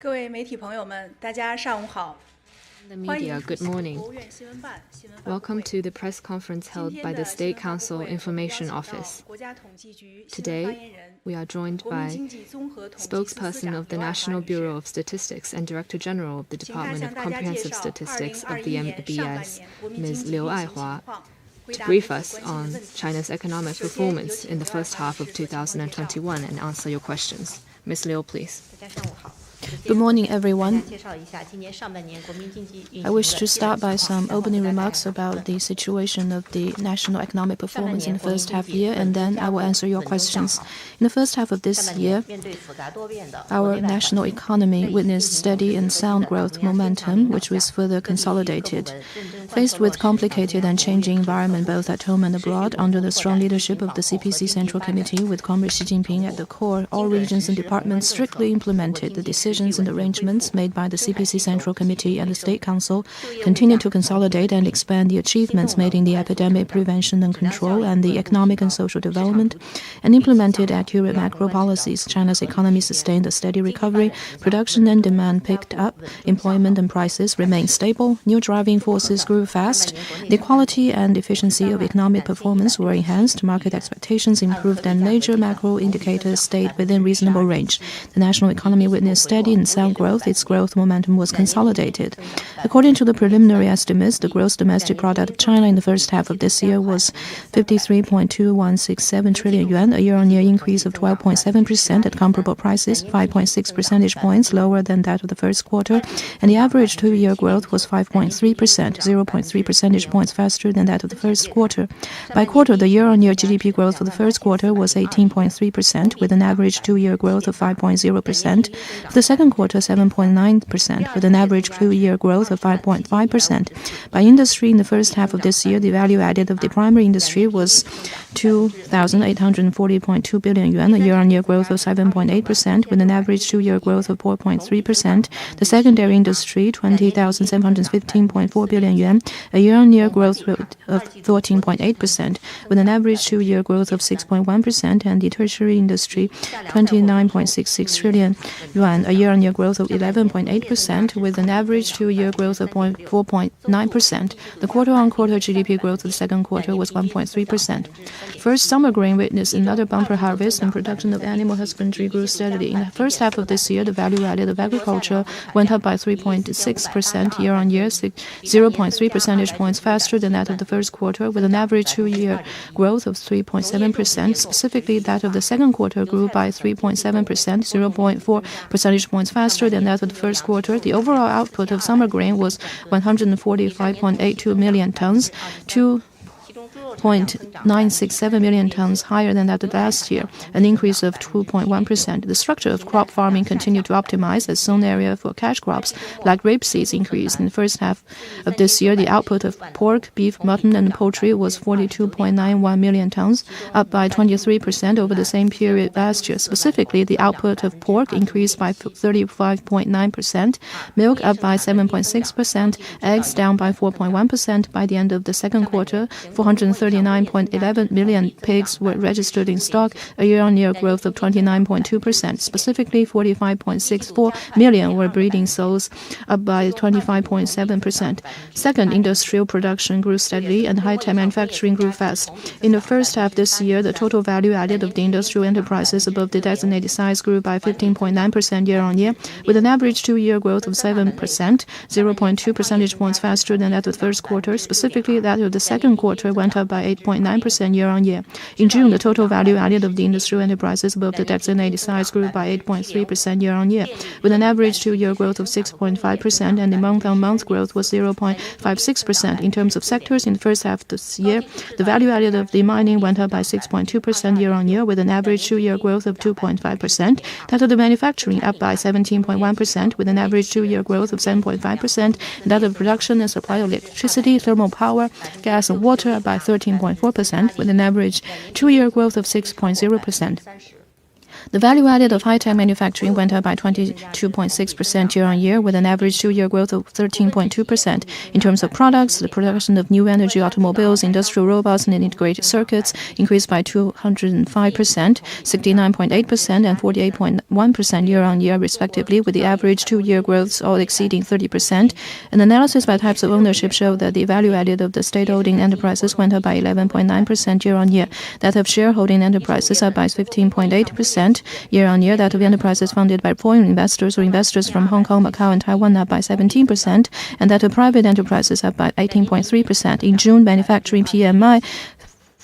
各位媒体朋友们，大家上午好。 The media, good morning. Welcome to the press conference held by the State Council Information Office. Today, we are joined by spokesperson of the National Bureau of Statistics and Director General of the Department of Comprehensive Statistics of the NBS, Ms. Liu Aihua, to brief us on China's economic performance in the first half of 2021 and answer your questions. Ms. Liu, please. Good morning, everyone. I wish to start by some opening remarks about the situation of the national economic performance in the first half year, and then I will answer your questions. In the first half of this year, our national economy witnessed steady and sound growth momentum, which was further consolidated. Faced with complicated and changing environment both at home and abroad, under the strong leadership of the CPC Central Committee with Comrade Xi Jinping at the core, all regions and departments strictly implemented the decisions and arrangements made by the CPC Central Committee and the State Council, continue to consolidate and expand the achievements made in the epidemic prevention and control and the economic and social development, and implemented accurate macro policies. China's economy sustained a steady recovery, production and demand picked up, employment and prices remained stable, new driving forces grew fast, the quality and efficiency of economic performance were enhanced, market expectations improved, and major macro indicators stayed within reasonable range. The national economy witnessed steady and sound growth. Its growth momentum was consolidated. According to the preliminary estimates, the gross domestic product of China in the first half of this year was 53.2167 trillion yuan, a year-on-year increase of 12.7% at comparable prices, 5.6 percentage points lower than that of the first quarter, and the average two-year growth was 5.3%, 0.3 percentage points faster than that of the first quarter. By quarter, the year-on-year GDP growth for the first quarter was 18.3%, with an average two-year growth of 5.0%. For the second quarter, 7.9%, with an average two-year growth of 5.5%. By industry, in the first half of this year, the value added of the primary industry was 2,840.2 billion yuan, a year-on-year growth of 7.8%, with an average two-year growth of 4.3%. The secondary industry, 20,715.4 billion yuan, a year-on-year growth rate of 14.8%, with an average two-year growth of 6.1%, and the tertiary industry, 29.66 trillion yuan, a year-on-year growth of 11.8%, with an average two-year growth of 4.9%. The quarter-on-quarter GDP growth of the second quarter was 1.3%. First, summer grain witnessed another bumper harvest, and production of animal husbandry grew steadily. In the first half of this year, the value added of agriculture went up by 3.6% year-on-year, 0.3 percentage points faster than that of the first quarter, with an average two-year growth of 3.7%. Specifically, that of the second quarter grew by 3.7%, 0.4 percentage points faster than that of the first quarter. The overall output of summer grain was 145.82 million tons, 2.967 million tons higher than that of last year, an increase of 2.1%. The structure of crop farming continued to optimize as sown area for cash crops like rapeseeds increased. In the first half of this year, the output of pork, beef, mutton, and poultry was 42.91 million tons, up by 23% over the same period last year. Specifically, the output of pork increased by 35.9%, milk up by 7.6%, eggs down by 4.1%. By the end of the second quarter, 439.11 million pigs were registered in stock, a year-on-year growth of 29.2%. Specifically, 45.64 million were breeding sows, up by 25.7%. Second, industrial production grew steadily and high-tech manufacturing grew fast. In the first half this year, the total value added of the industrial enterprises above the designated size grew by 15.9% year-on-year, with an average two-year growth of 7%, 0.2 percentage points faster than that of the first quarter. Specifically, that of the second quarter went up by 8.9% year-on-year. In June, the total value added of the industrial enterprises above the designated size grew by 8.3% year-on-year, with an average two-year growth of 6.5%, and the month-on-month growth was 0.56%. In terms of sectors, in the first half of this year, the value added of the mining went up by 6.2% year-on-year, with an average two-year growth of 2.5%. That of the manufacturing up by 17.1%, with an average two-year growth of 7.5%, and that of production and supply of electricity, thermal power, gas, and water by 13.4%, with an average two-year growth of 6.0%. The value added of high-tech manufacturing went up by 22.6% year-on-year, with an average two-year growth of 13.2%. In terms of products, the production of new energy automobiles, industrial robots, and integrated circuits increased by 205%, 69.8%, and 48.1% year-on-year, respectively, with the average two-year growths all exceeding 30%. An analysis by types of ownership showed that the value added of the state-holding enterprises went up by 11.9% year-on-year. That of shareholding enterprises up by 15.8% year-on-year. That of enterprises funded by foreign investors or investors from Hong Kong, Macau, and Taiwan up by 17%, and that of private enterprises up by 18.3%. In June, manufacturing PMI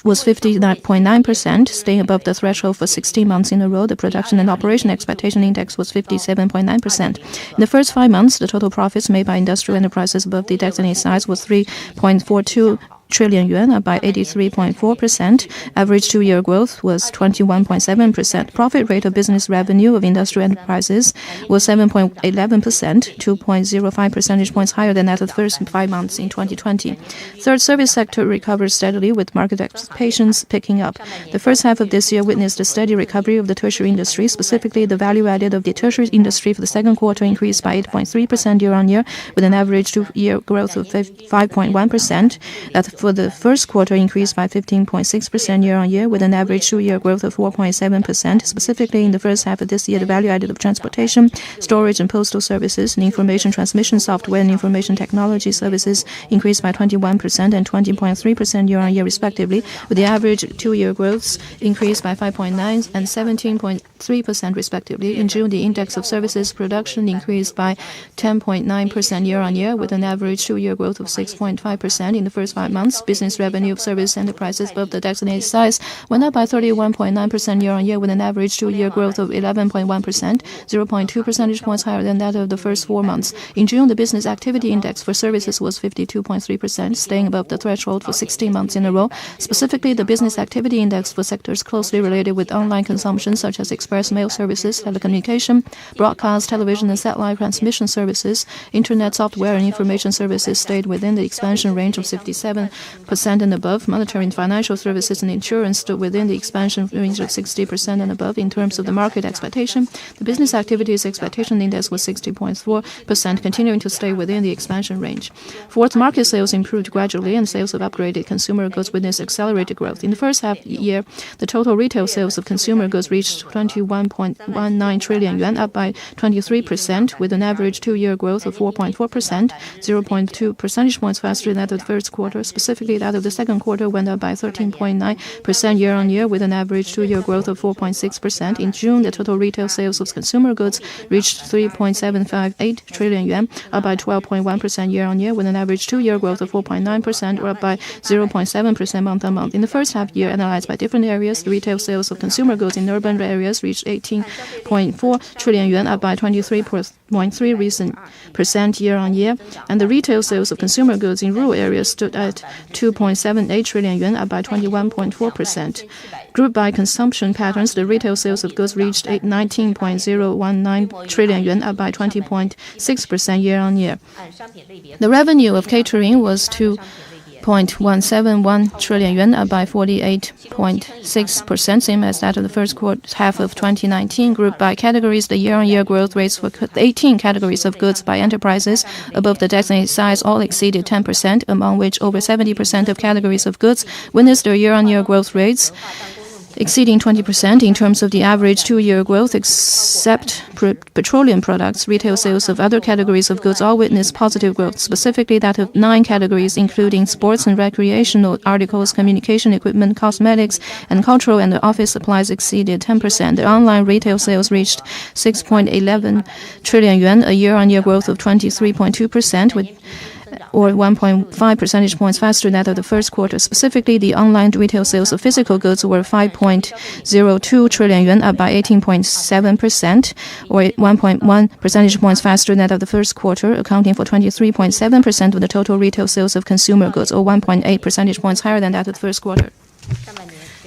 was 59.9%, staying above the threshold for 16 months in a row. The production and operation expectation index was 57.9%. In the first 5 months, the total profits made by industrial enterprises above the designated size was 3.42 trillion yuan, up by 83.4%. Average two-year growth was 21.7%. Profit rate of business revenue of industrial enterprises was 7.11%, 2.05 percentage points higher than that of the first 5 months in 2020. Third, service sector recovered steadily with market expectations picking up. The first half of this year witnessed a steady recovery of the tertiary industry. Specifically, the value added of the tertiary industry for the second quarter increased by 8.3% year-on-year, with an average two-year growth of 5.1%. That for the first quarter increased by 15.6% year-on-year, with an average two-year growth of 4.7%. Specifically, in the first half of this year, the value added of transportation, storage and postal services, and information transmission software and information technology services increased by 21% and 20.3% year-on-year, respectively, with the average two-year growths increased by 5.9% and 17.3%, respectively. In June, the index of services production increased by 10.9% year-on-year, with an average two-year growth of 6.5%. In the first 5 months, business revenue of service enterprises above the designated size went up by 31.9% year-on-year, with an average two-year growth of 11.1%, 0.2 percentage points higher than that of the first 4 months. In June, the business activity index for services was 52.3%, staying above the threshold for 16 months in a row. Specifically, the business activity index for sectors closely related with online consumption, such as express mail services, telecommunication, broadcast, television and satellite transmission services, internet software and information services, stayed within the expansion range of 57% and above. Monetary and financial services and insurance stood within the expansion range of 60% and above. In terms of the market expectation, the business activities expectation index was 60.4%, continuing to stay within the expansion range. Fourth, market sales improved gradually, and sales of upgraded consumer goods witnessed accelerated growth. In the first half of the year, the total retail sales of consumer goods reached 21.19 trillion yuan, up by 23%, with an average two-year growth of 4.4%, 0.2 percentage points faster than that of the first quarter. Specifically, that of the second quarter went up by 13.9% year-on-year, with an average two-year growth of 4.6%. In June, the total retail sales of consumer goods reached 3.758 trillion yuan, up by 12.1% year-on-year, with an average two-year growth of 4.9%, or up by 0.7% month-on-month. In the first half year, analyzed by different areas, the retail sales of consumer goods in urban areas reached 18.4 trillion yuan, up by 23.3% year-on-year, and the retail sales of consumer goods in rural areas stood at 2.78 trillion yuan, up by 21.4%. Grouped by consumption patterns, the retail sales of goods reached 19.019 trillion yuan, up by 20.6% year-on-year. The revenue of catering was 2.171 trillion yuan, up by 48.6%, same as that of the first half of 2019. Grouped by categories, the year-on-year growth rates for 18 categories of goods by enterprises above the designated size all exceeded 10%, among which over 70% of categories of goods witnessed their year-on-year growth rates exceeding 20%. In terms of the average two-year growth, except petroleum products, retail sales of other categories of goods all witnessed positive growth. Specifically, that of 9 categories, including sports and recreational articles, communication equipment, cosmetics, and cultural and office supplies exceeded 10%. The online retail sales reached 6.11 trillion yuan, a year-on-year growth of 23.2%, with or 1.5 percentage points faster than that of the first quarter. Specifically, the online retail sales of physical goods were 5.02 trillion yuan, up by 18.7%, or 1.1 percentage points faster than that of the first quarter, accounting for 23.7% of the total retail sales of consumer goods, or 1.8 percentage points higher than that of the first quarter.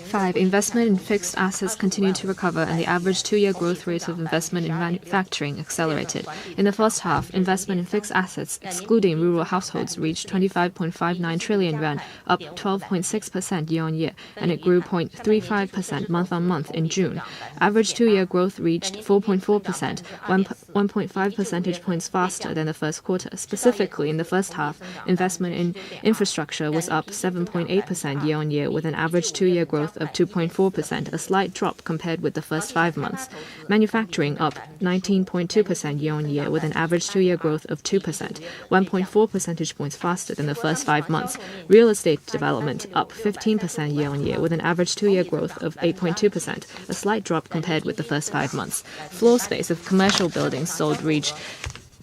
5. Investment in fixed assets continued to recover, and the average two-year growth rate of investment in manufacturing accelerated. In the first half, investment in fixed assets, excluding rural households, reached 25.59 trillion yuan, up 12.6% year-on-year, and it grew 0.35% month-on-month in June. Average two-year growth reached 4.4%, 1.5 percentage points faster than the first quarter. Specifically, in the first half, investment in infrastructure was up 7.8% year-on-year, with an average two-year growth of 2.4%, a slight drop compared with the first 5 months. Manufacturing up 19.2% year-on-year, with an average two-year growth of 2%, 1.4 percentage points faster than the first 5 months. Real estate development up 15% year-on-year, with an average two-year growth of 8.2%, a slight drop compared with the first 5 months. Floor space of commercial buildings sold reached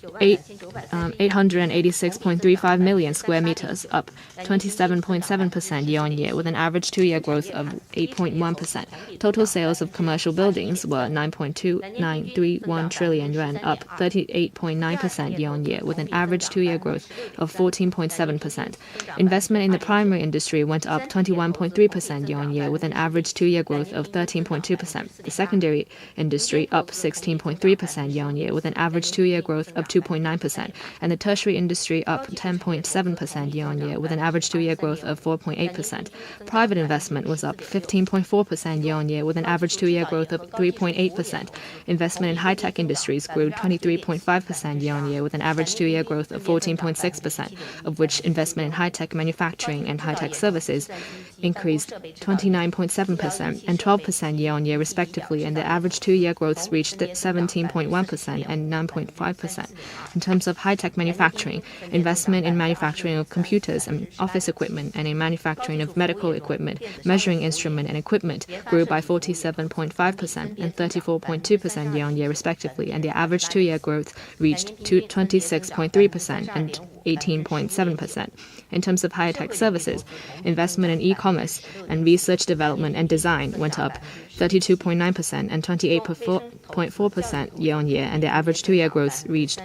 886.35 million square meters, up 27.7% year-on-year, with an average two-year growth of 8.1%. Total sales of commercial buildings were 9.2931 trillion yuan, up 38.9% year-on-year, with an average two-year growth of 14.7%. Investment in the primary industry went up 21.3% year-on-year, with an average two-year growth of 13.2%. The secondary industry up 16.3% year-on-year, with an average two-year growth of 2.9%, and the tertiary industry up 10.7% year-on-year, with an average two-year growth of 4.8%. Private investment was up 15.4% year-on-year, with an average two-year growth of 3.8%. Investment in high-tech industries grew 23.5% year-on-year, with an average two-year growth of 14.6%, of which investment in high-tech manufacturing and high-tech services increased 29.7% and 12% year-on-year respectively, and the average two-year growths reached 17.1% and 9.5%. In terms of high-tech manufacturing, investment in manufacturing of computers and office equipment and in manufacturing of medical equipment, measuring instrument and equipment grew by 47.5% and 34.2% year-on-year respectively, and the average two-year growth reached 26.3% and 18.7%. In terms of high-tech services, investment in e-commerce and research development and design went up 32.9% and 28.4% year-on-year, and the average two-year growth reached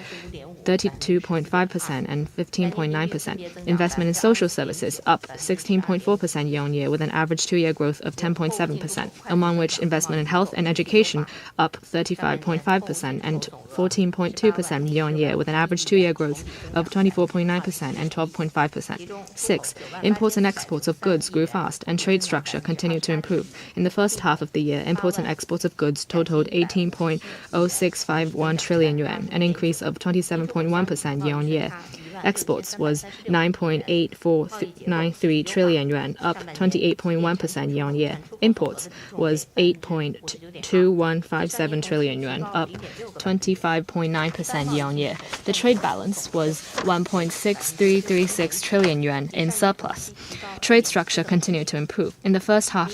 32.5% and 15.9%. Investment in social services up 16.4% year-on-year, with an average two-year growth of 10.7%, among which investment in health and education up 35.5% and 14.2% year-on-year, with an average two-year growth of 24.9% and 12.5%. 6. Imports and exports of goods grew fast, and trade structure continued to improve. In the first half of the year, imports and exports of goods totaled 18.0651 trillion yuan, an increase of 27.1% year-on-year. Exports was 9.8493 trillion yuan, up 28.1% year-on-year. Imports was 8.2157 trillion yuan, up 25.9% year-on-year. The trade balance was 1.6336 trillion yuan in surplus. Trade structure continued to improve. In the first half,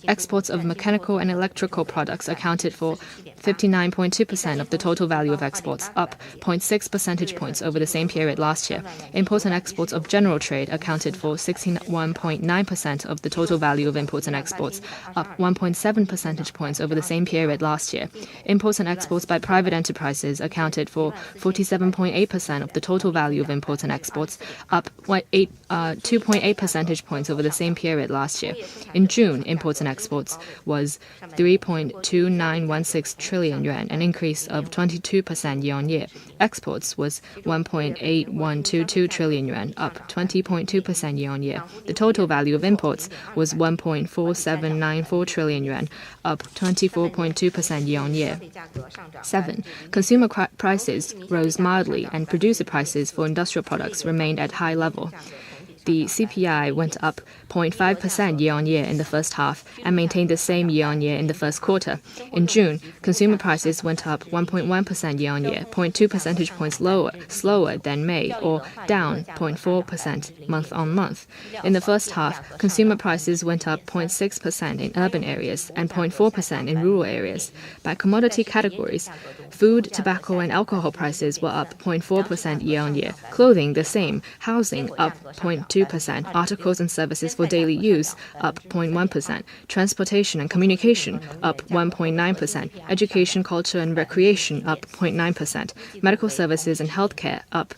exports of mechanical and electrical products accounted for 59.2% of the total value of exports, up 0.6 percentage points over the same period last year. Imports and exports of general trade accounted for 61.9% of the total value of imports and exports, up 1.7 percentage points over the same period last year. Imports and exports by private enterprises accounted for 47.8% of the total value of imports and exports, up 2.8 percentage points over the same period last year. In June, imports and exports was 3.2916 trillion yuan, an increase of 22% year-on-year. Exports was 1.8122 trillion yuan, up 20.2% year-on-year. The total value of imports was 1.4794 trillion yuan, up 24.2% year-on-year. 7. Consumer prices rose mildly, and producer prices for industrial products remained at high level. The CPI went up 0.5% year-on-year in the first half and maintained the same year-on-year in the first quarter. In June, consumer prices went up 1.1% year-on-year, 0.2 percentage points slower than May, or down 0.4% month-on-month. In the first half, consumer prices went up 0.6% in urban areas and 0.4% in rural areas. By commodity categories, food, tobacco, and alcohol prices were up 0.4% year-on-year. Clothing the same. Housing up 0.2%. Articles and services for daily use up 0.1%. Transportation and communication up 1.9%. Education, culture, and recreation up 0.9%. Medical services and healthcare up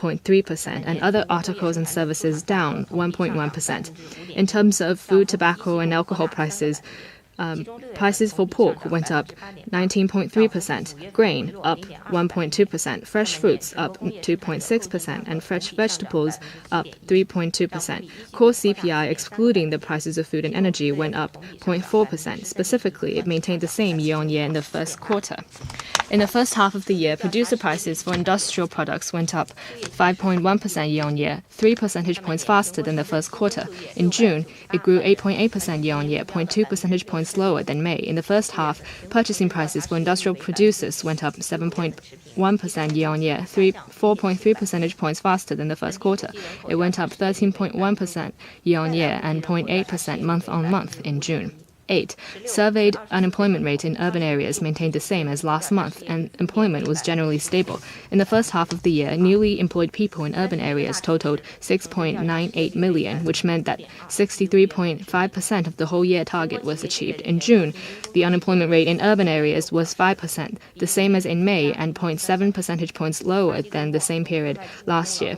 0.3%, and other articles and services down 1.1%. In terms of food, tobacco, and alcohol prices, prices for pork went up 19.3%, grain up 1.2%, fresh fruits up 2.6%, and fresh vegetables up 3.2%. Core CPI, excluding the prices of food and energy, went up 0.4%. Specifically, it maintained the same year-on-year in the first quarter. In the first half of the year, producer prices for industrial products went up 5.1% year-on-year, 3 percentage points faster than the first quarter. In June, it grew 8.8% year-on-year, 0.2 percentage points lower than May. In the first half, purchasing prices for industrial producers went up 7.1% year-on-year, 4.3 percentage points faster than the first quarter. It went up 13.1% year-on-year and 0.8% month-on-month in June. 8. Surveyed unemployment rate in urban areas maintained the same as last month, and employment was generally stable. In the first half of the year, newly employed people in urban areas totaled 6.98 million, which meant that 63.5% of the whole year target was achieved. In June, the unemployment rate in urban areas was 5%, the same as in May, and 0.7 percentage points lower than the same period last year.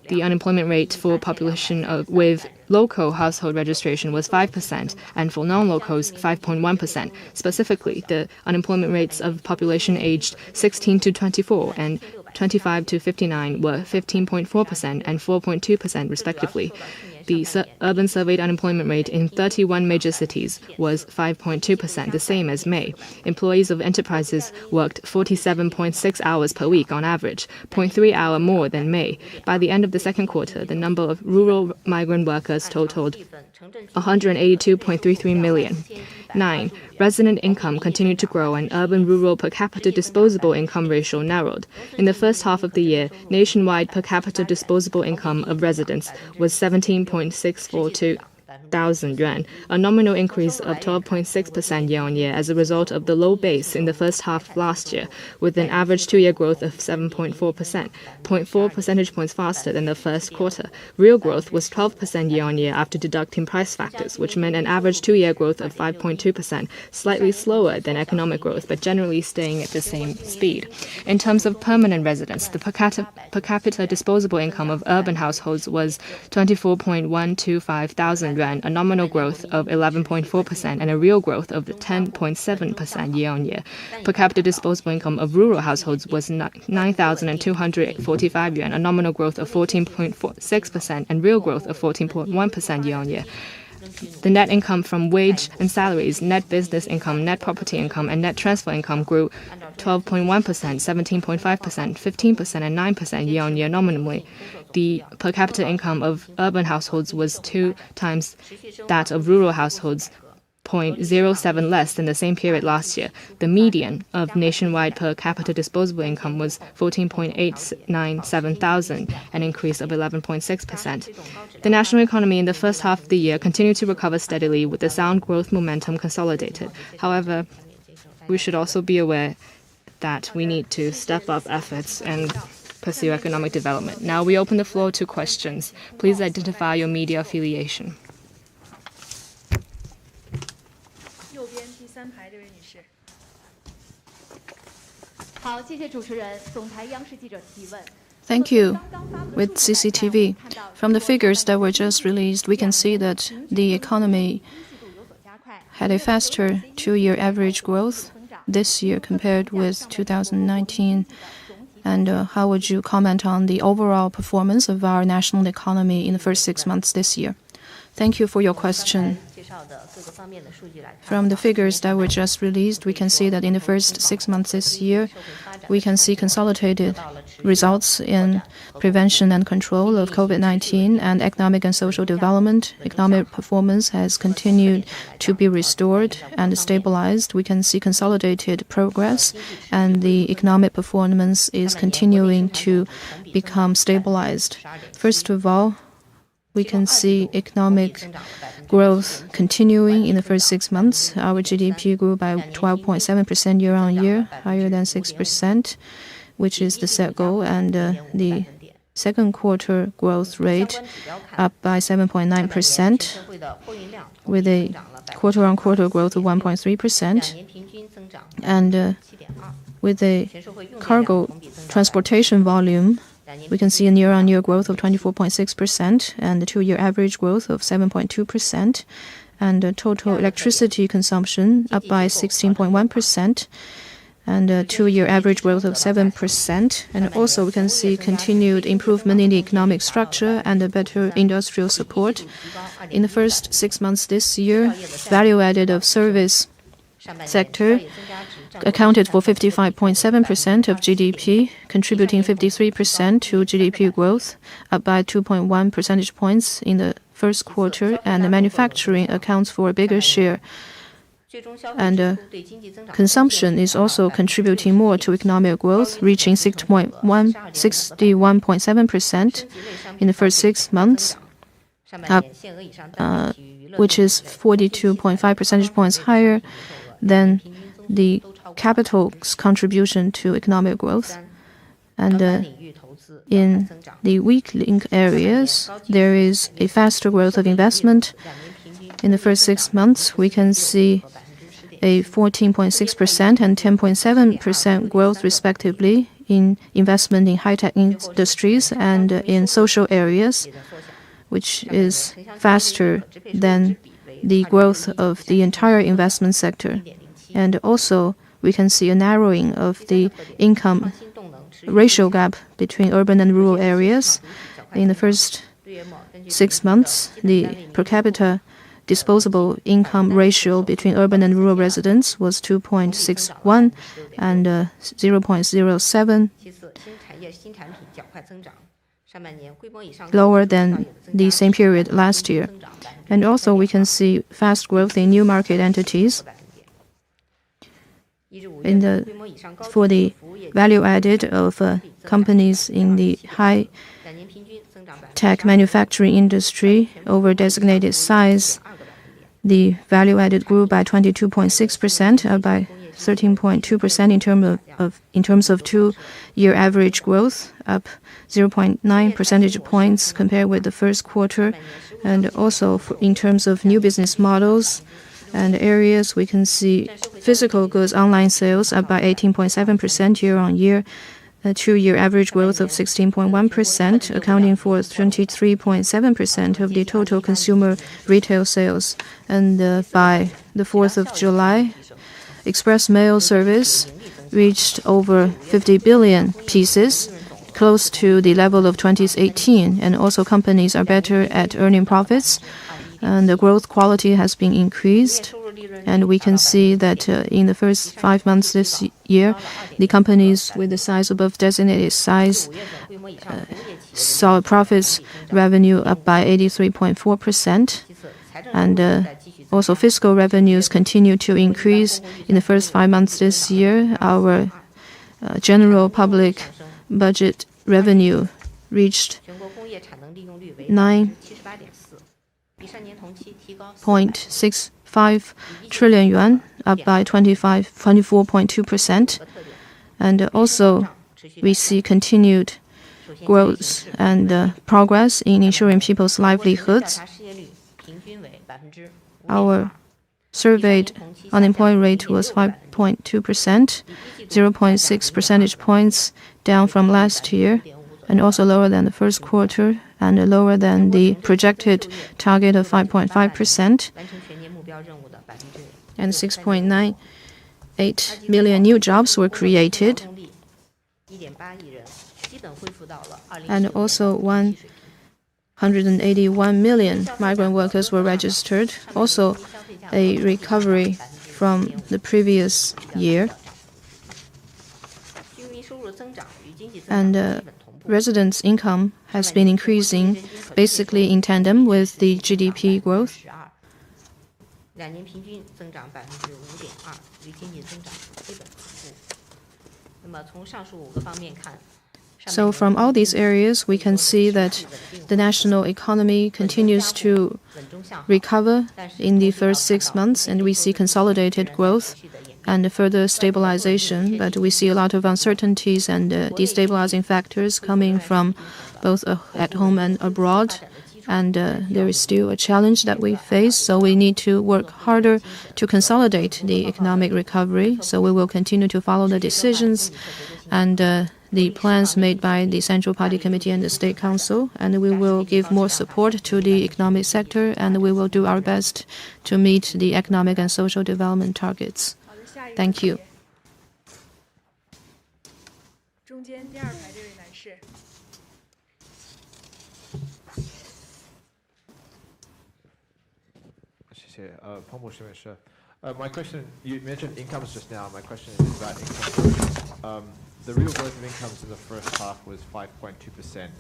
The unemployment rate for population with local household registration was 5%, and for non-locals, 5.1%. Specifically, the unemployment rates of population aged 16 to 24 and 25 to 59 were 15.4% and 4.2% respectively. The urban surveyed unemployment rate in 31 major cities was 5.2%, the same as May. Employees of enterprises worked 47.6 hours per week on average, 0.3 hour more than May. By the end of the second quarter, the number of rural migrant workers totaled 182.33 million. 9. Resident income continued to grow and urban-rural per capita disposable income ratio narrowed. In the first half of the year, nationwide per capita disposable income of residents was 17.642 thousand yuan, a nominal increase of 12.6% year-on-year as a result of the low base in the first half of last year, with an average two-year growth of 7.4%, 0.4 percentage points faster than the first quarter. Real growth was 12% year-on-year after deducting price factors, which meant an average two-year growth of 5.2%, slightly slower than economic growth, but generally staying at the same speed. In terms of permanent residents, the per capita disposable income of urban households was 24.125 thousand yuan, a nominal growth of 11.4% and a real growth of 10.7% year-on-year. Per capita disposable income of rural households was 9,245 yuan, a nominal growth of 14.6% and real growth of 14.1% year-on-year. The net income from wage and salaries, net business income, net property income, and net transfer income grew 12.1%, 17.5%, 15%, and 9% year-on-year nominally. The per capita income of urban households was 2 times that of rural households, 0.07 less than the same period last year. The median of nationwide per capita disposable income was 14.897 thousand, an increase of 11.6%. The national economy in the first half of the year continued to recover steadily with the sound growth momentum consolidated. However, we should also be aware that we need to step up efforts and pursue economic development. Now we open the floor to questions. Please identify your media affiliation. Thank you. With CCTV, from the figures that were just released, we can see that the economy had a faster two-year average growth this year compared with 2019. And how would you comment on the overall performance of our national economy in the first 6 months this year? Thank you for your question. From the figures that were just released, we can see that in the first 6 months this year, we can see consolidated results in prevention and control of COVID-19 and economic and social development. Economic performance has continued to be restored and stabilized. We can see consolidated progress, and the economic performance is continuing to become stabilized. First of all, we can see economic growth continuing in the first 6 months. Our GDP grew by 12.7% year-on-year, higher than 6%, which is the set goal, and the second quarter growth rate up by 7.9%, with a quarter-on-quarter growth of 1.3%, and with a cargo transportation volume we can see a year-on-year growth of 24.6% and the two-year average growth of 7.2%, and the total electricity consumption up by 16.1%, and a two-year average growth of 7%. And also we can see continued improvement in the economic structure and a better industrial support. In the first 6 months this year, value added of service sector accounted for 55.7% of GDP, contributing 53% to GDP growth, up by 2.1 percentage points in the first quarter, and the manufacturing accounts for a bigger share. And consumption is also contributing more to economic growth, reaching 61.7% in the first 6 months, which is 42.5 percentage points higher than the capital's contribution to economic growth. And in the weak link areas, there is a faster growth of investment. In the first 6 months, we can see a 14.6% and 10.7% growth respectively in investment in high-tech industries and in social areas, which is faster than the growth of the entire investment sector. And also, we can see a narrowing of the income ratio gap between urban and rural areas. In the first 6 months, the per capita disposable income ratio between urban and rural residents was 2.61 and 0.07, lower than the same period last year. And also we can see fast growth in new market entities. For the value added of companies in the high-tech manufacturing industry over designated size, the value added grew by 22.6%, up by 13.2% in terms of two-year average growth, up 0.9 percentage points compared with the first quarter. And also in terms of new business models and areas, we can see physical goods online sales up by 18.7% year-on-year, a two-year average growth of 16.1%, accounting for 23.7% of the total consumer retail sales. And by the 4th of July, express mail service reached over 50 billion pieces, close to the level of 2018. And also companies are better at earning profits, and the growth quality has been increased. And we can see that in the first 5 months this year, the companies with the size above designated size saw profits revenue up by 83.4%. And also fiscal revenues continue to increase. In the first 5 months this year, our general public budget revenue reached 9.65 trillion yuan, up by 24.2%. And also we see continued growth and progress in ensuring people's livelihoods. Our surveyed unemployment rate was 5.2%, 0.6 percentage points down from last year, and also lower than the first quarter, and lower than the projected target of 5.5%. And 6.98 million new jobs were created. And also 181 million migrant workers were registered, also a recovery from the previous year. And residents' income has been increasing basically in tandem with the GDP growth. So from all these areas, we can see that the national economy continues to recover in the first 6 months, and we see consolidated growth and further stabilization. But we see a lot of uncertainties and destabilizing factors coming from both at home and abroad. And there is still a challenge that we face, so we need to work harder to consolidate the economic recovery. So we will continue to follow the decisions and the plans made by the Central Party Committee and the State Council, and we will give more support to the economic sector, and we will do our best to meet the economic and social development targets. Thank you. 中间第二排这位男士。谢谢。彭博新闻社。My question, you mentioned incomes just now. My question is about income growth. The real growth of incomes in the first half was 5.2%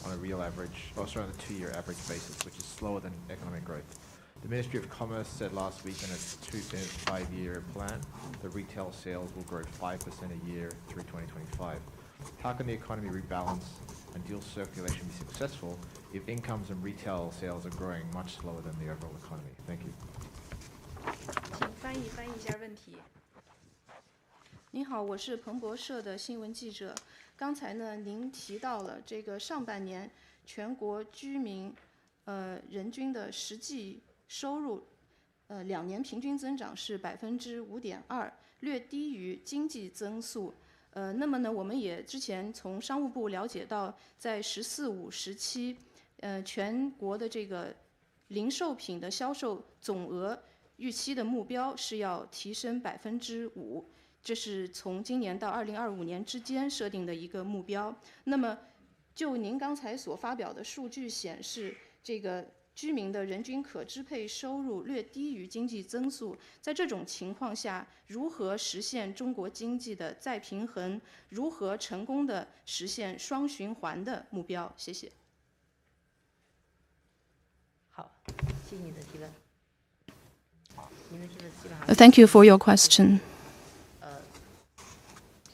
on a real average, also on a two-year average basis, which is slower than economic growth. The Ministry of Commerce said last week in its 5-year plan, the retail sales will grow 5% a year through 2025. How can the economy rebalance and deal circulation be successful if incomes and retail sales are growing much slower than the overall economy? Thank you. 请翻译一下问题。您好，我是彭博社的新闻记者。刚才呢，您提到了这个上半年全国居民人均的实际收入2年平均增长是5.2%，略低于经济增速。那么呢，我们也之前从商务部了解到，在“十四五”时期，全国的这个零售品的销售总额预期的目标是要提升5%，这是从今年到2025年之间设定的一个目标。那么，就您刚才所发表的数据显示，这个居民的人均可支配收入略低于经济增速，在这种情况下，如何实现中国经济的再平衡？如何成功的实现双循环的目标？谢谢。好，谢谢你的提问。您的提问基本上。Thank you for your question.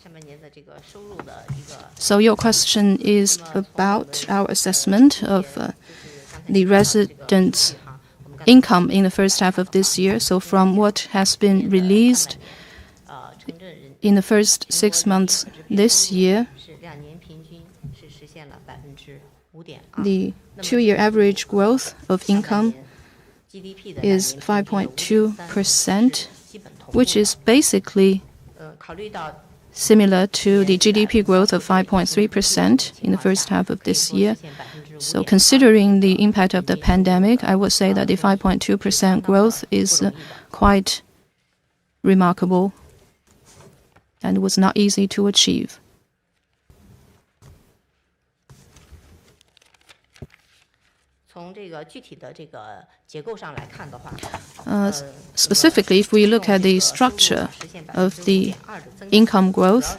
上半年的这个收入的一个。So your question is about our assessment of the residents' income in the first half of this year. So from what has been released in the first 6 months this year, the 2-year average growth of income is 5.2%, which is basically similar to the GDP growth of 5.3% in the first half of this year. So considering the impact of the pandemic, I would say that the 5.2% growth is quite remarkable and was not easy to achieve. Specifically, if we look at the structure of the income growth,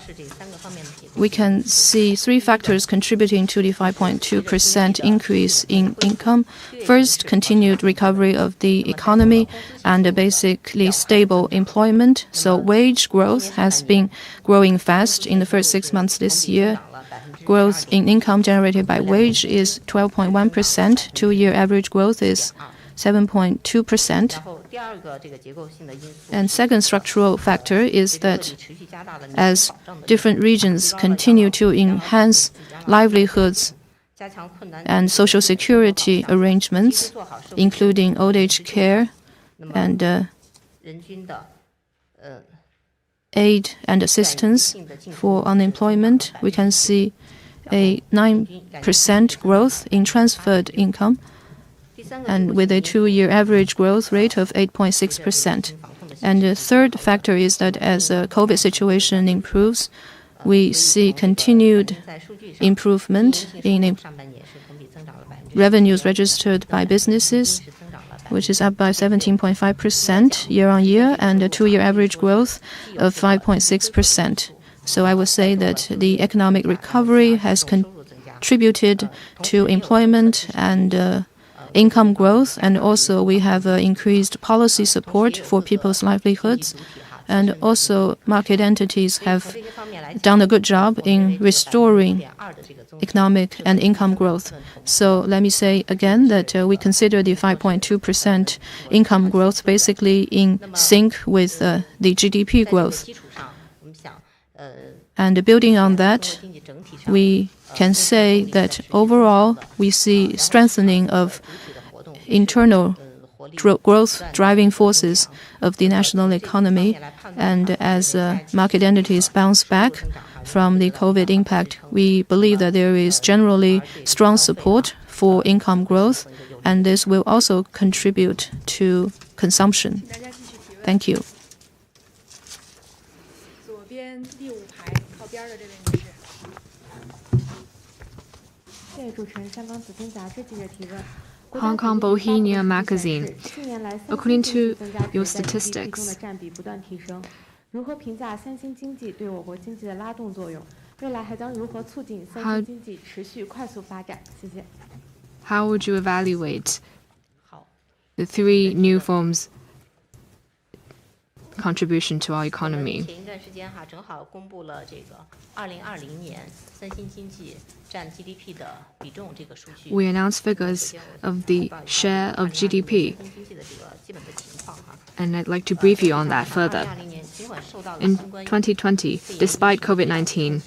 we can see 3 factors contributing to the 5.2% increase in income. First, continued recovery of the economy and basically stable employment. So wage growth has been growing fast in the first 6 months this year. Growth in income generated by wage is 12.1%. 2-year average growth is 7.2%. And second structural factor is that as different regions continue to enhance livelihoods and social security arrangements, including old age care and aid and assistance for unemployment, we can see a 9% growth in transferred income, and with a 2-year average growth rate of 8.6%. And the third factor is that as the COVID situation improves, we see continued improvement in revenues registered by businesses, which is up by 17.5% year-on-year, and a 2-year average growth of 5.6%. So I would say that the economic recovery has contributed to employment and income growth, and also we have increased policy support for people's livelihoods, and also market entities have done a good job in restoring economic and income growth. So let me say again that we consider the 5.2% income growth basically in sync with the GDP growth. And building on that, we can say that overall we see strengthening of internal growth driving forces of the national economy, and as market entities bounce back, from the COVID impact, we believe that there is generally strong support for income growth, and this will also contribute to consumption. 大家继续提问。 Thank you. 左边第5排靠边的这位女士。 谢谢主持人，香港紫金杂志记者提问。 Hong Kong Bohemia magazine. According to your statistics, 占比不断提升，如何评价三星经济对我国经济的拉动作用？未来还将如何促进三星经济持续快速发展？谢谢。 how would you evaluate 好， the 3 new forms' contribution to our 我们 economy? 前一段时间哈，正好公布了这个2020年三星经济占 GDP 的比重这个数据。 We announced figures of the share of GDP, 三星经济的这个基本的情况哈。 and I'd like to brief you on that further. 2020年尽管受到了 In 新冠 2020, despite COVID-19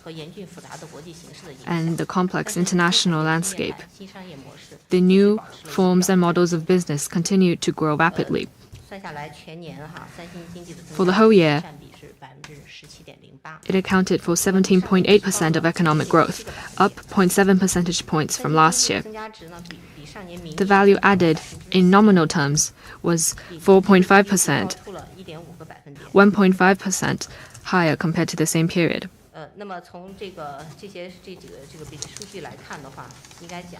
和严峻复杂的国际形势的影响， and the complex international landscape, 新商业模式 the new forms and models of business continue to grow rapidly. 算下来全年哈，三星经济的增 For the 长 whole year, 占比是17.08%。 it accounted for 17.8% of economic growth, up 0.7 percentage points from last year. 增加值呢比上年明 The value added in nominal terms was 4.5%, 突了1.5个百分点。 1.5% higher compared to the same period. 那么从这些比数据来看的话，应该讲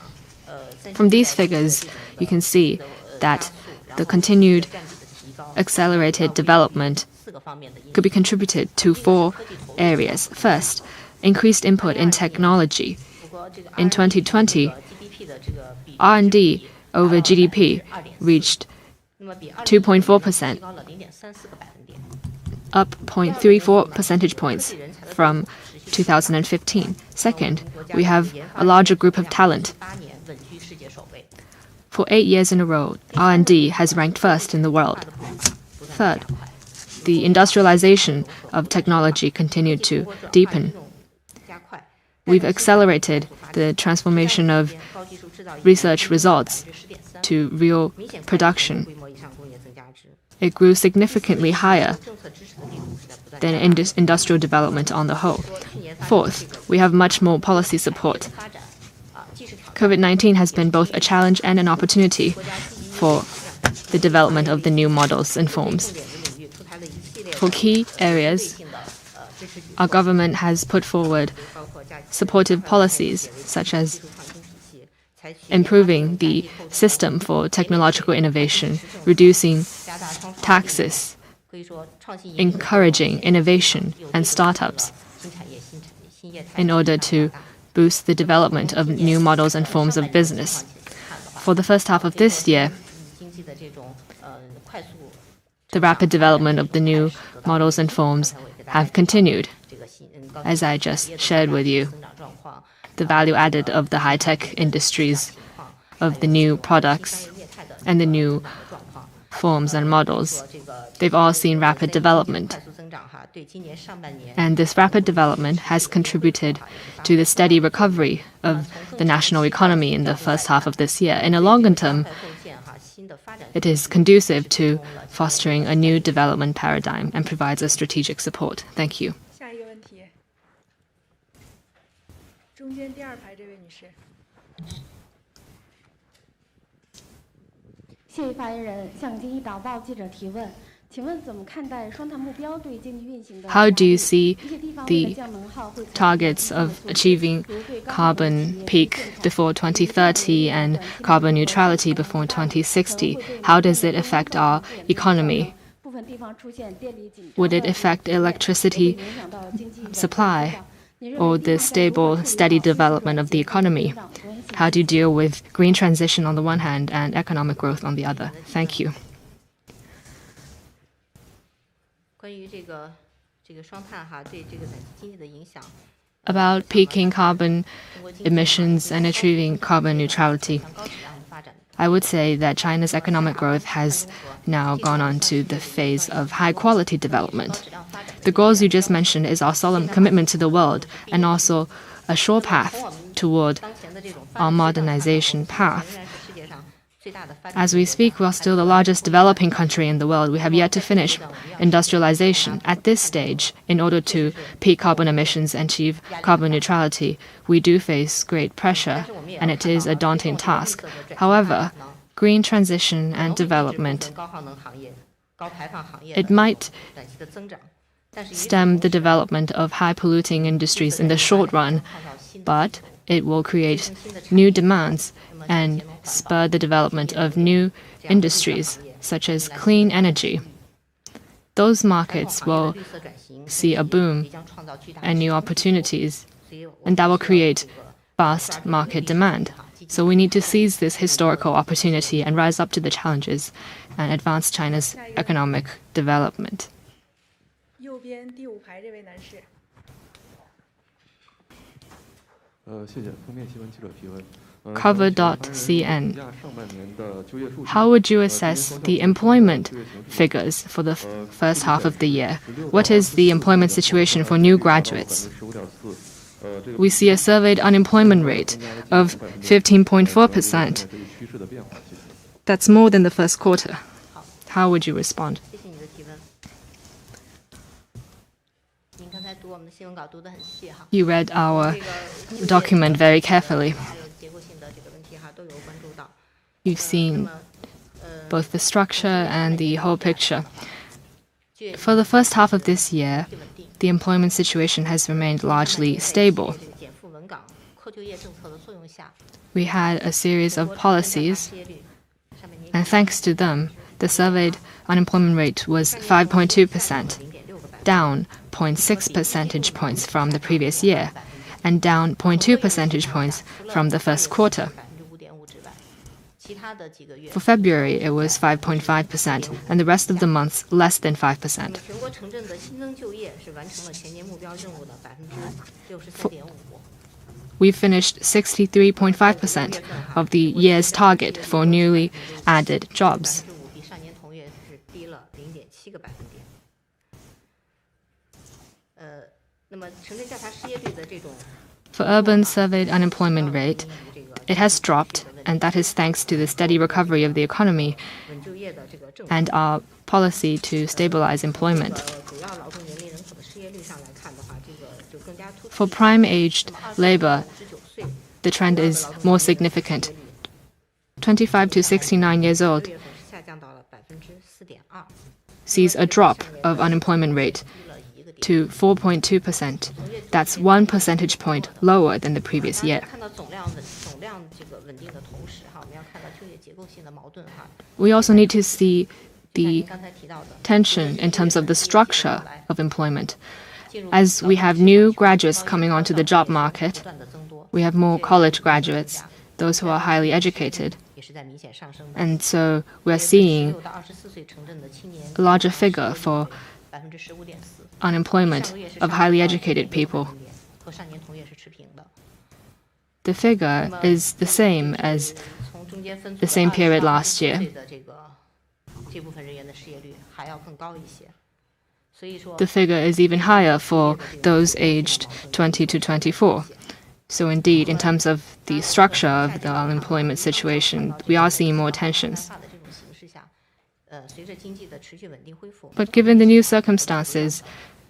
三星 From these 在 figures, 这种 you can see 的 that 加速，然 the 后 continued 占比的提高 accelerated development 4个方面的因 could be 素。 contributed to 4 areas. First, increased input in technology. 不过这个 In 2020, GDP 的这个比 R&D over GDP reached 那么比 2.4%, 提高了0.34个百分点。 up 0.34 percentage points from 2015. Second, we have a larger group of talent. 8年稳居世界首位。 For 8 years in a row, R&D has ranked first in the world. Third, the industrialization of technology continued to deepen. 加快 We've accelerated the transformation of research results to real production. 规模以上工业增加值。 It grew significantly higher 政策支持的力度是在不断 than industrial development on the whole. 去年发展 Fourth, we have much more policy support. 发展既是挑战 COVID-19 has been both a challenge and an opportunity for the development of the new models and 重 forms. 点的领域出台了一系列 For key 对 areas, 性的支持举措， our government has put forward 包括加 supportive policies such as 技术创新体系，采取 improving the system for technological innovation, reducing 加大双方 taxes, 可以说创新引领 encouraging innovation and startups 新产业新业态 in order to boost the development of new models and forms of business. For the first half of this year, 经济的这种快速 the rapid development of the new models and forms have continued. 这个新 As I just shared with you, 增长状况 the value added of the high-tech industries, of the new products, 业态的 and the new 状况， forms and models. 这个 They've all seen rapid development. 快速增长哈，对今年上半年 And this rapid development has contributed to the steady recovery of the national economy in the first half of this year. In a longer term, 快构建哈新的发展 it is conducive to fostering a new development paradigm and provides a strategic support. Thank you. 下一个问题，中间第2排这位女士。谢谢发言人，香港经济导报记者提问，请问怎么看待双碳目标对经济运行的压 How 力？ do you see 一些地方为了 the 降能耗会采取 targets of achieving carbon peak before 2030 and carbon neutrality before 2060? How does it affect our economy? 部分地方出现电力紧张 Would it affect electricity 影响到经济的 supply 你认为 or 地 the 方在如何 stable, 处理 steady 好经济 development of the 转型 economy? 增长关系 How do you deal with green transition on the one hand and economic growth on the other? Thank you. 关于这个双碳哈对这个经济的影响， About peaking carbon 中国经济 emissions and achieving carbon neutrality, 高质量发展 I would say that China's economic growth has now gone on to the phase of high quality development. 质量发展 The goals you just mentioned is our solemn commitment to the world and also a sure path toward 当前的这种 our modernization path. 仍然是世界上 As we speak, we are still the largest developing country in the world. We have yet to finish industrialization. At this stage, in order to peak carbon emissions and achieve carbon neutrality, we do face great pressure, and it is a daunting task. However, green transition and development, it might stem the development of high-polluting industries in the short run, but it will create new demands and spur the development of new industries, such as clean energy. Those markets will see a boom and new opportunities, and that will create vast market demand. So we need to seize this historical opportunity and rise up to the challenges and advance China's economic development. 右边第5排这位男士。谢谢封面新闻记者提问。 Cover.cn. How would you assess the employment figures for the first half of the year? What is the employment situation for new graduates? We see a surveyed unemployment rate of 15.4%. That's more than the first quarter. How would you respond? You read our document very carefully. You've seen both the structure and the whole picture. For the first half of this year, the employment situation has remained largely stable. We had a series of policies, and thanks to them, the surveyed unemployment rate was 5.2%, down 0.6 percentage points from the previous year, and down 0.2 percentage points from the first quarter. For February, it was 5.5%, and the rest of the months less than 5%. We finished 63.5% of the year's target for newly added jobs. For urban surveyed unemployment rate, it has dropped, and that is thanks to the steady recovery of the economy and our policy to stabilize employment. For prime-aged labor, the trend is more significant. 25 to 69 years old sees a drop of unemployment rate to 4.2%. That's 1 percentage point lower than the previous year. We also need to see the tension in terms of the structure of employment. As we have new graduates coming onto the job market, we have more college graduates, those who are highly educated. And so we're seeing a larger figure for unemployment of highly educated people. The figure is the same as the same period last year. The figure is even higher for those aged 20 to 24. So indeed, in terms of the structure of the unemployment situation, we are seeing more tensions. But given the new circumstances,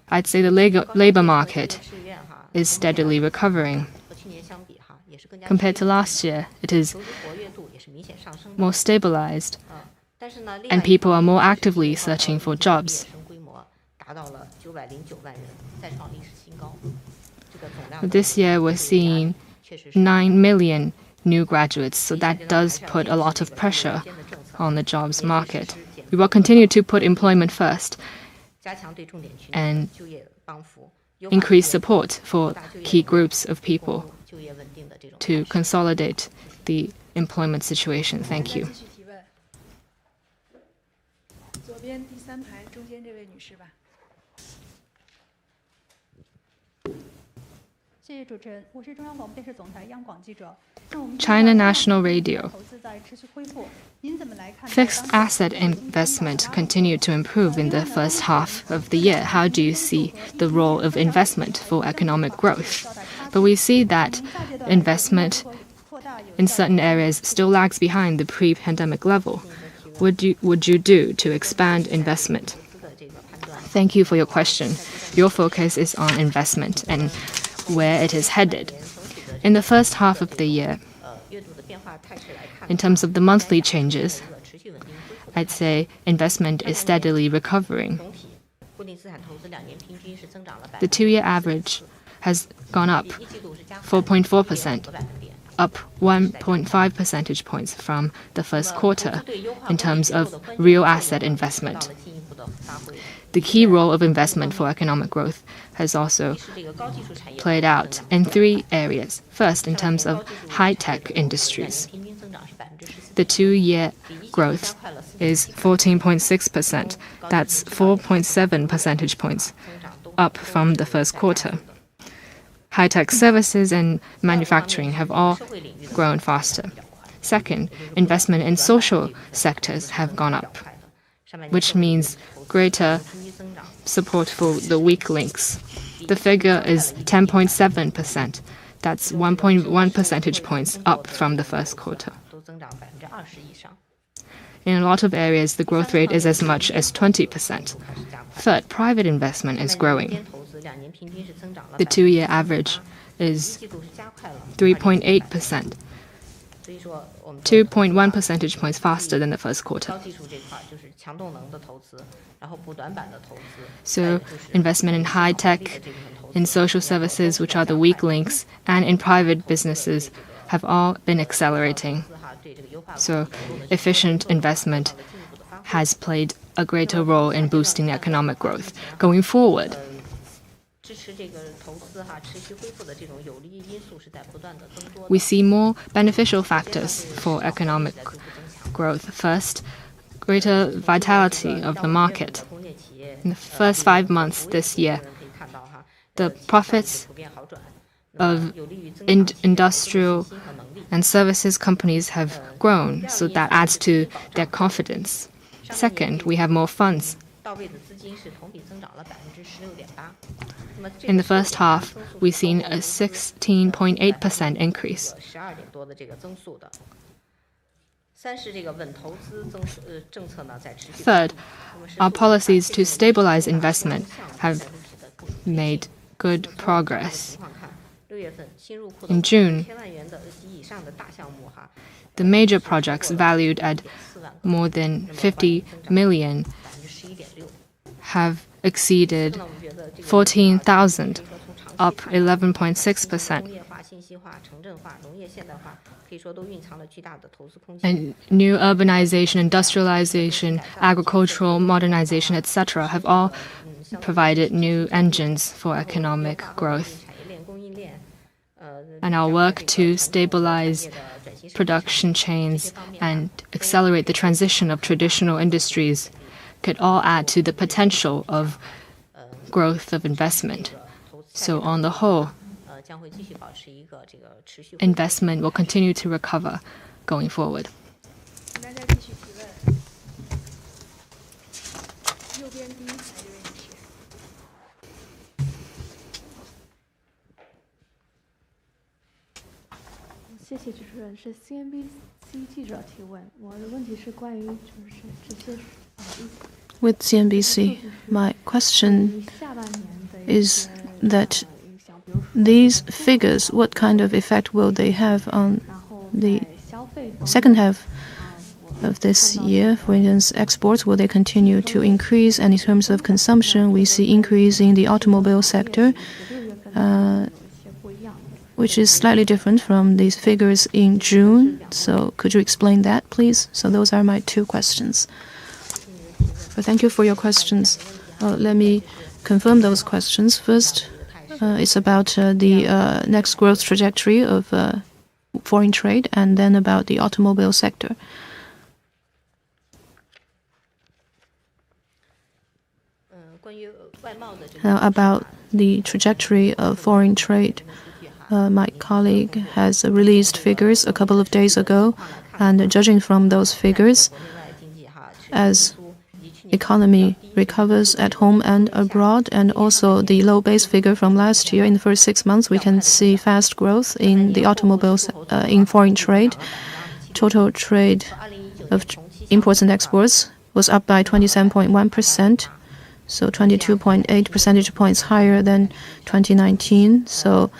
I'd say the labor market is steadily recovering. Compared to last year, it is more stabilized, and people are more actively searching for jobs. This year, we're seeing 9 million new graduates, so that does put a lot of pressure on the jobs market. We will continue to put employment first and increase support for key groups of people to consolidate the employment situation. Thank you. 左边第3排中间这位女士吧。 China National Radio. Fixed asset investment continued to improve in the first half of the year. How do you see the role of investment for economic growth? But we see that investment in certain areas still lags behind the pre-pandemic level. What would you do to expand investment? Thank you for your question. Your focus is on investment and where it is headed. In the first half of the year, in terms of the monthly changes, I'd say investment is steadily recovering. The two-year average has gone up 4.4%, up 1.5 percentage points from the first quarter in terms of real asset investment. The key role of investment for economic growth has also played out in three areas. First, in terms of high-tech industries. The two-year growth is 14.6%. That's 4.7 percentage points up from the first quarter. High-tech services and manufacturing have all grown faster. Second, investment in social sectors have gone up, which means greater support for the weak links. The figure is 10.7%. That's 1.1 percentage points up from the first quarter. In a lot of areas, the growth rate is as much as 20%. Third, private investment is growing. The two-year average is 3.8%, 2.1 percentage points faster than the first quarter. So, investment in high-tech, in social services, which are the weak links, and in private businesses have all been accelerating. So, efficient investment has played a greater role in boosting economic growth. Going forward, we see more beneficial factors for economic growth. First, greater vitality of the market. In the first 5 months this year, the profits of industrial and services companies have grown, so that adds to their confidence. Second, we have more funds. In the first half, we've seen a 16.8% increase. Third, our policies to stabilize investment have made good progress. In June, the major projects valued at more than 50 million have exceeded 14,000, up 11.6%. And new urbanization, industrialization, agricultural modernization, etc. have all provided new engines for economic growth. And our work to stabilize production chains and accelerate the transition of traditional industries could all add to the potential of growth of investment. So on the whole, investment will continue to recover going forward. With CNBC, my question is that these figures, what kind of effect will they have on the second half of this year? For instance, exports, will they continue to increase? And in terms of consumption, we see increase in the automobile sector, which is slightly different from these figures in June. So could you explain that, please? So those are my two questions. Well, thank you for your questions. Let me confirm those questions. First, it's about the next growth trajectory of foreign trade, and then about the automobile sector. Now, about the trajectory of foreign trade, my colleague has released figures a couple of days ago, and judging from those figures, as economy recovers at home and abroad, and also the low base figure from last year, in the first 6 months, we can see fast growth in the automobiles, in foreign trade. Total trade of imports and exports was up by 27.1%, so 22.8 percentage points higher than 2019. So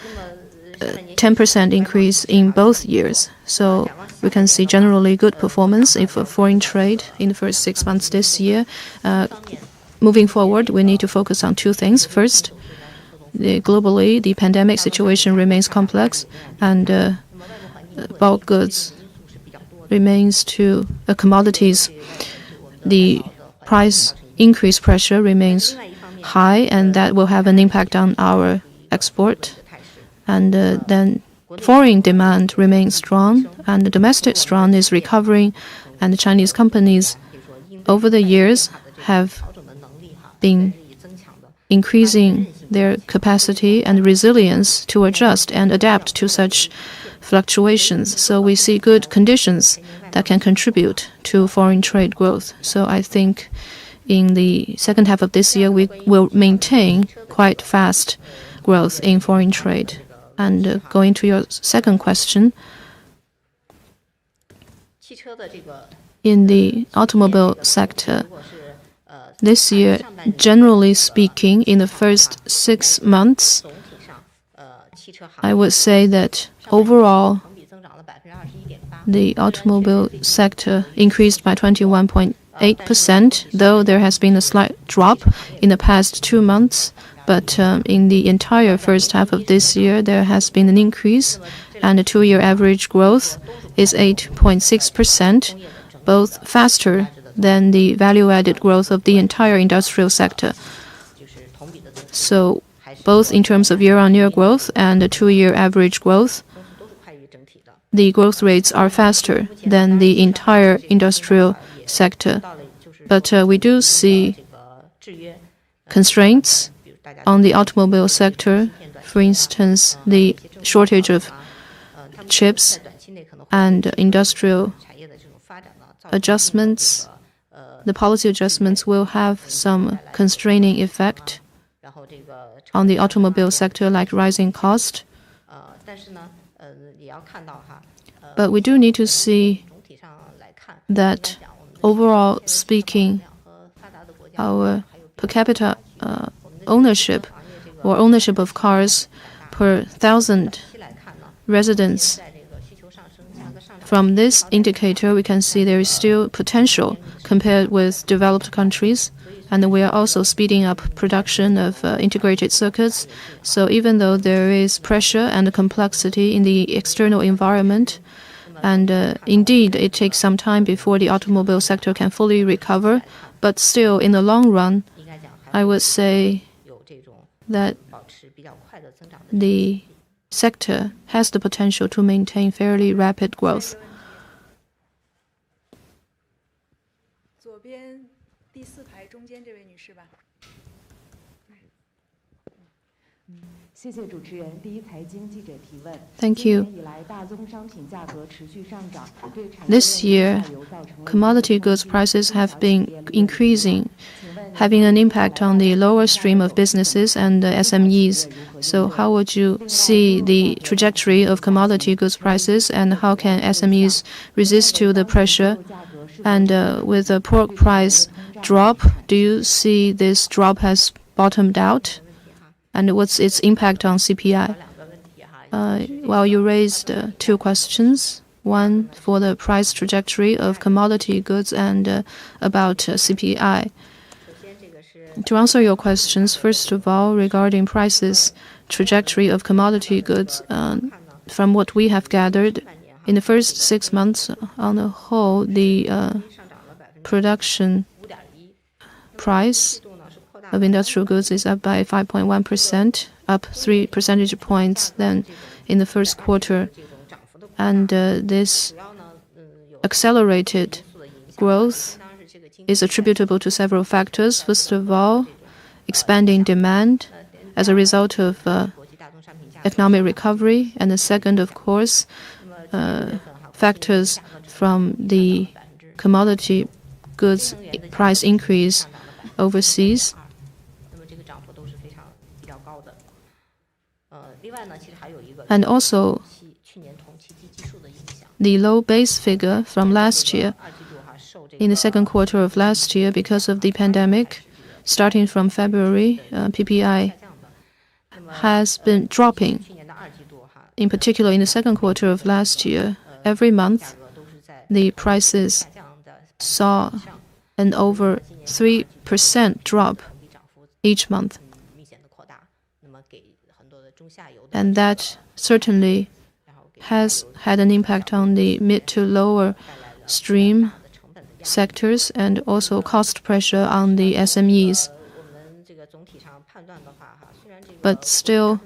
10% increase in both years. So we can see generally good performance for foreign trade in the first 6 months this year. Moving forward, we need to focus on two things. First, globally, the pandemic situation remains complex, and bulk goods remains to commodities. The price increase pressure remains high, and that will have an impact on our export. And then foreign demand remains strong, and the domestic strong is recovering, and the Chinese companies over the years have been increasing their capacity and resilience to adjust and adapt to such fluctuations. So we see good conditions that can contribute to foreign trade growth. So I think in the second half of this year, we will maintain quite fast growth in foreign trade. And going to your second question, in the automobile sector, this year, generally speaking, in the first 6 months, I would say that overall, the automobile sector increased by 21.8%, though there has been a slight drop in the past 2 months. But in the entire first half of this year, there has been an increase, and the 2-year average growth is 8.6%, both faster than the value-added growth of the entire industrial sector. So both in terms of year-on-year growth and the 2-year average growth, the growth rates are faster than the entire industrial sector. But we do see constraints on the automobile sector, for instance, the shortage of chips and industrial adjustments. The policy adjustments will have some constraining effect on the automobile sector, like rising cost. But we do need to see that overall speaking, our per capita ownership of cars per 1,000 residents. From this indicator, we can see there is still potential compared with developed countries, and we are also speeding up production of integrated circuits. So even though there is pressure and complexity in the external environment, and indeed it takes some time before the automobile sector can fully recover, but still in the long run, I would say that the sector has the potential to maintain fairly rapid growth. 左边第4排中间这位女士吧。谢谢主持人。第一财经记者提问。 Thank you. This year, commodity goods prices have been increasing, having an impact on the lower stream of businesses and the SMEs. So how would you see the trajectory of commodity goods prices, and how can SMEs resist to the pressure? And with the pork price drop, do you see this drop has bottomed out? And what's its impact on CPI? Well, you raised 2 questions. One for the price trajectory of commodity goods and about CPI. To answer your questions, first of all, regarding prices trajectory of commodity goods, from what we have gathered, in the first 6 months, on the whole, the production price of industrial goods is up by 5.1%, up 3 percentage points than in the first quarter. And this accelerated growth is attributable to several factors. First of all, expanding demand as a result of economic recovery. And the second, of course, factors from the commodity goods price increase overseas. And also, the low base figure from last year, in the second quarter of last year, because of the pandemic, starting from February, PPI has been dropping. In particular, in the second quarter of last year, every month, the prices saw an over 3% drop each month. And that certainly has had an impact on the mid to lower stream sectors and also cost pressure on the SMEs. But still,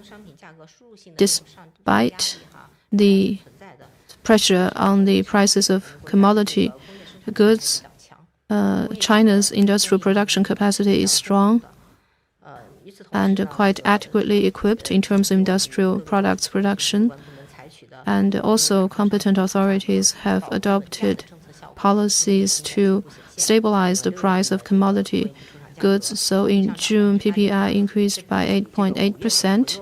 despite the pressure on the prices of commodity goods, China's industrial production capacity is strong and quite adequately equipped in terms of industrial products production. And also, competent authorities have adopted policies to stabilize the price of commodity goods. So in June, PPI increased by 8.8%,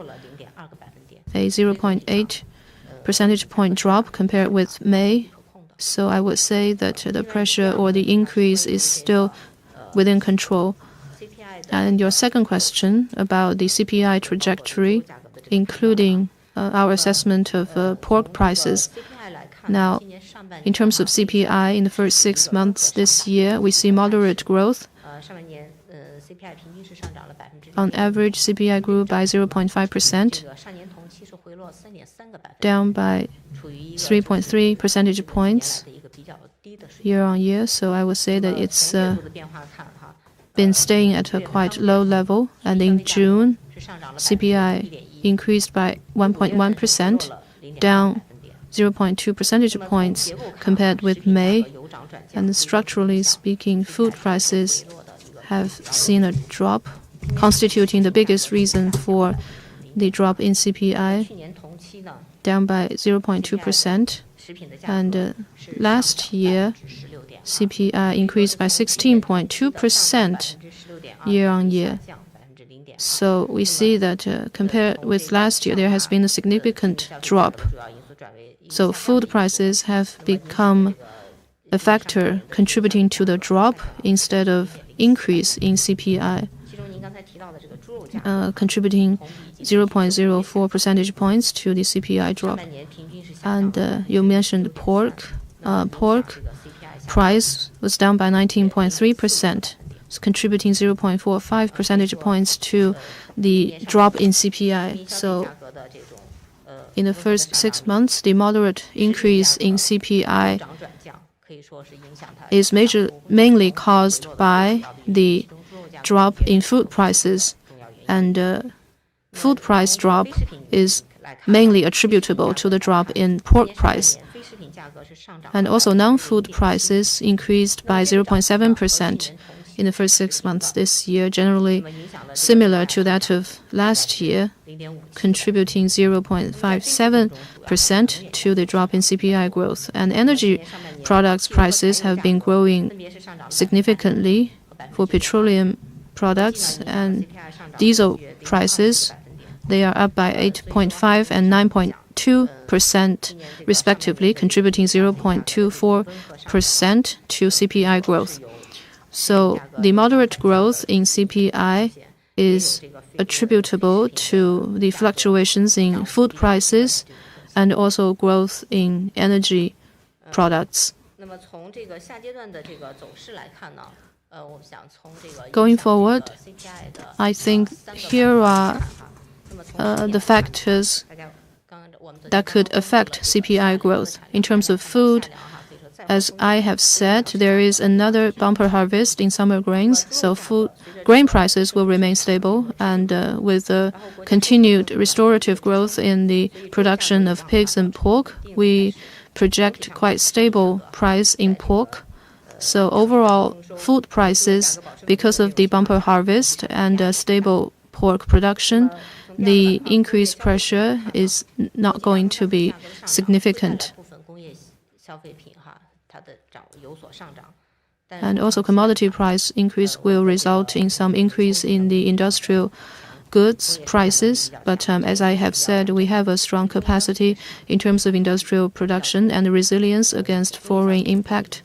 a 0.8 percentage point drop compared with May. So I would say that the pressure or the increase is still within control. And your second question about the CPI trajectory, including our assessment of pork prices. Now, in terms of CPI, in the first 6 months this year, we see moderate growth. On average, CPI grew by 0.5%, down by 3.3 percentage points year on year. So I would say that it's been staying at a quite low level. And in June, CPI increased by 1.1%, down 0.2 percentage points compared with May. And structurally speaking, food prices have seen a drop, constituting the biggest reason for the drop in CPI, down by 0.2%. And last year, CPI increased by 16.2% year on year. So we see that compared with last year, there has been a significant drop. So food prices have become a factor contributing to the drop instead of increase in CPI, contributing 0.04 percentage points to the CPI drop. And you mentioned pork. Pork price was down by 19.3%, contributing 0.45 percentage points to the drop in CPI. So in the first 6 months, the moderate increase in CPI is mainly caused by the drop in food prices. And food price drop is mainly attributable to the drop in pork price. And also non-food prices increased by 0.7% in the first 6 months this year, generally similar to that of last year, contributing 0.57% to the drop in CPI growth. And energy products prices have been growing significantly for petroleum products and diesel prices. They are up by 8.5 and 9.2% respectively, contributing 0.24% to CPI growth. So the moderate growth in CPI is attributable to the fluctuations in food prices and also growth in energy products. Going forward, I think here are the factors that could affect CPI growth. In terms of food, as I have said, there is another bumper harvest in summer grains, so grain prices will remain stable, and with continued restorative growth in the production of pigs and pork, we project quite stable price in pork. So overall, food prices, because of the bumper harvest and stable pork production, the increased pressure is not going to be significant. And also commodity price increase will result in some increase in the industrial goods prices. But as I have said, we have a strong capacity in terms of industrial production and resilience against foreign impact.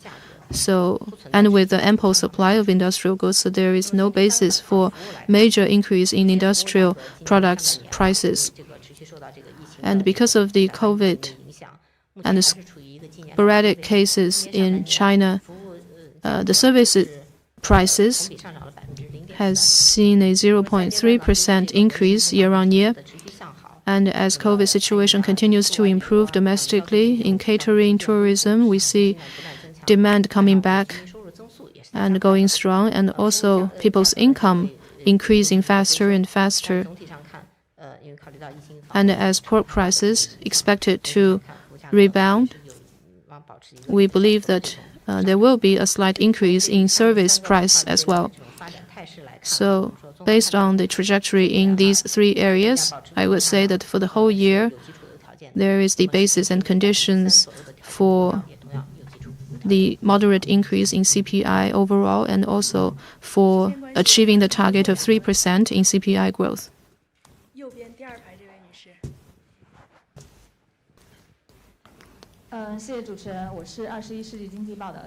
And with the ample supply of industrial goods, so there is no basis for major increase in industrial products prices. And because of the COVID and the sporadic cases in China, the service prices has seen a 0.3% increase year-on-year. And as COVID situation continues to improve domestically in catering, tourism, we see demand coming back and going strong, and also people's income increasing faster and faster. And as pork prices expected to rebound, we believe that there will be a slight increase in service price as well. So based on the trajectory in these three areas, I would say that for the whole year, there is the basis and conditions for the moderate increase in CPI overall, and also for achieving the target of 3% in CPI growth.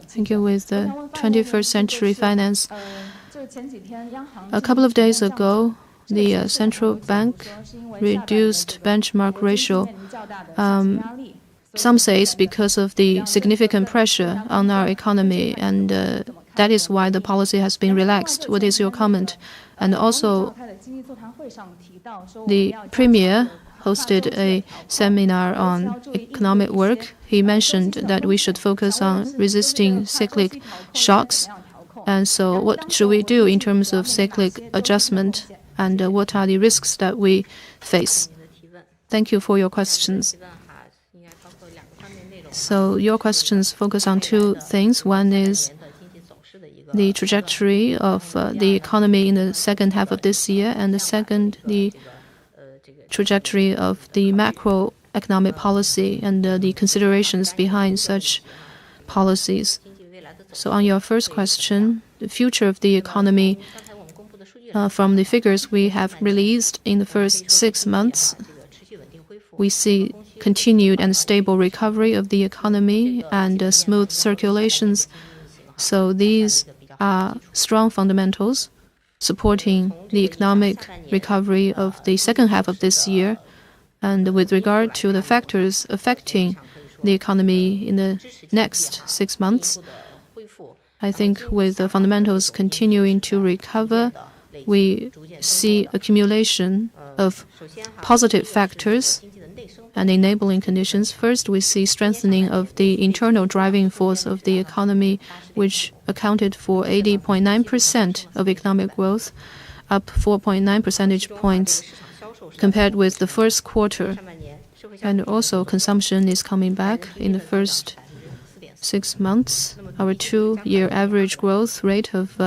Thank you. With the 21st Century Finance, a couple of days ago, the central bank reduced benchmark ratio. Some say it's because of the significant pressure on our economy, and that is why the policy has been relaxed. What is your comment? And also, the Premier hosted a seminar on economic work. He mentioned that we should focus on resisting cyclic shocks. And so what should we do in terms of cyclic adjustment, and what are the risks that we face? Thank you for your questions. So your questions focus on two things. One is the trajectory of the economy in the second half of this year, and the second, the trajectory of the macroeconomic policy and the considerations behind such policies. So on your first question, the future of the economy, from the figures we have released in the first 6 months, we see continued and stable recovery of the economy and smooth circulations. So these are strong fundamentals supporting the economic recovery of the second half of this year. And with regard to the factors affecting the economy in the next 6 months, I think with the fundamentals continuing to recover, we see accumulation of positive factors and enabling conditions. First, we see strengthening of the internal driving force of the economy, which accounted for 80.9% of economic growth, up 4.9 percentage points compared with the first quarter. And also consumption is coming back in the first 6 months. Our 2-year average growth rate of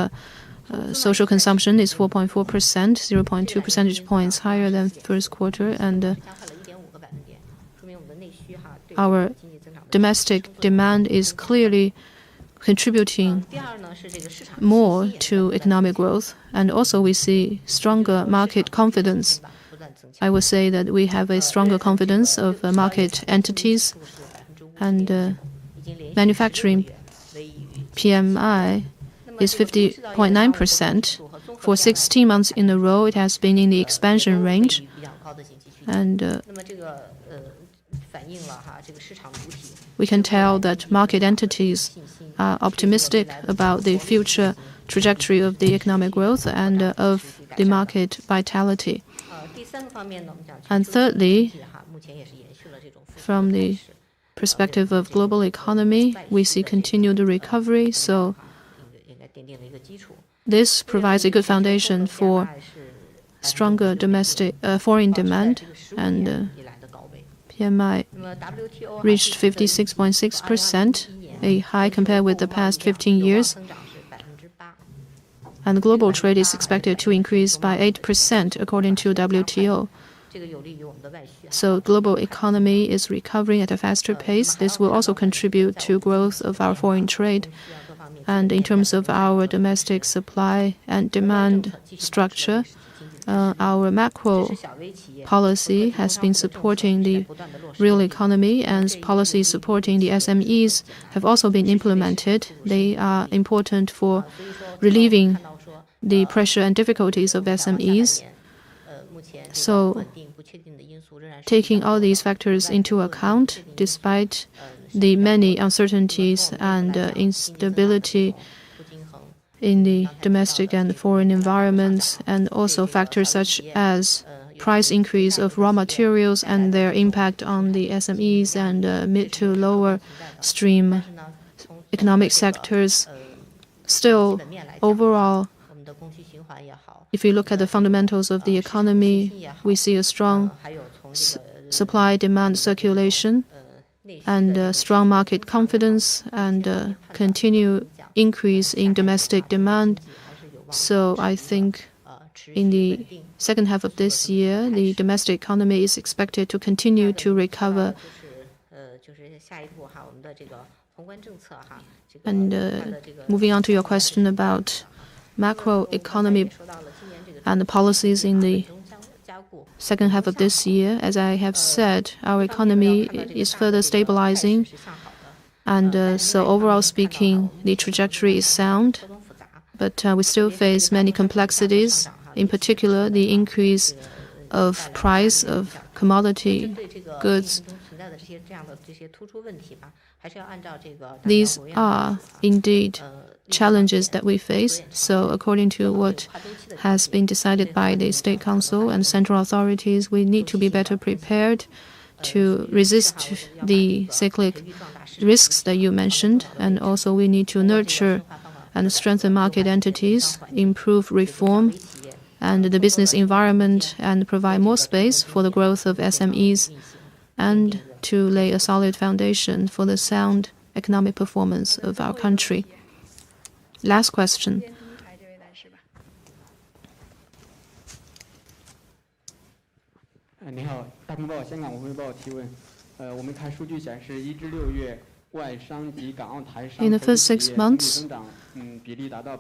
social consumption is 4.4%, 0.2 percentage points higher than first quarter, and our domestic demand is clearly contributing more to economic growth, and also we see stronger market confidence. I would say that we have a stronger confidence of market entities, and manufacturing PMI is 50.9%. For 16 months in a row, it has been in the expansion range, and we can tell that market entities are optimistic about the future trajectory of the economic growth and of the market vitality. And thirdly, from the perspective of global economy, we see continued recovery, so this provides a good foundation for stronger domestic foreign demand, and PMI reached 56.6%, a high compared with the past 15 years. And global trade is expected to increase by 8% according to WTO. So global economy is recovering at a faster pace. This will also contribute to growth of our foreign trade. And in terms of our domestic supply and demand structure, our macro policy has been supporting the real economy, and policies supporting the SMEs have also been implemented. They are important for relieving the pressure and difficulties of SMEs. So, taking all these factors into account, despite the many uncertainties and instability in the domestic and foreign environments, and also factors such as price increase of raw materials and their impact on the SMEs and mid to lower stream economic sectors. Still, overall, if you look at the fundamentals of the economy, we see a strong supply-demand circulation and strong market confidence and continued increase in domestic demand. So I think in the second half of this year, the domestic economy is expected to continue to recover. And moving on to your question about macroeconomy and the policies in the second half of this year, as I have said, our economy is further stabilizing. And so overall speaking, the trajectory is sound, but we still face many complexities, in particular the increase of price of commodity goods. These are indeed challenges that we face. So according to what has been decided by the State Council and central authorities, we need to be better prepared to resist the cyclic risks that you mentioned, and also we need to nurture and strengthen market entities, improve reform and the business environment, and provide more space for the growth of SMEs, and to lay a solid foundation for the sound economic performance of our country. Last question. 您好，大公报香港文汇报提问。我们看数据显示，1至6月外商及港澳台商 In the first 6 months,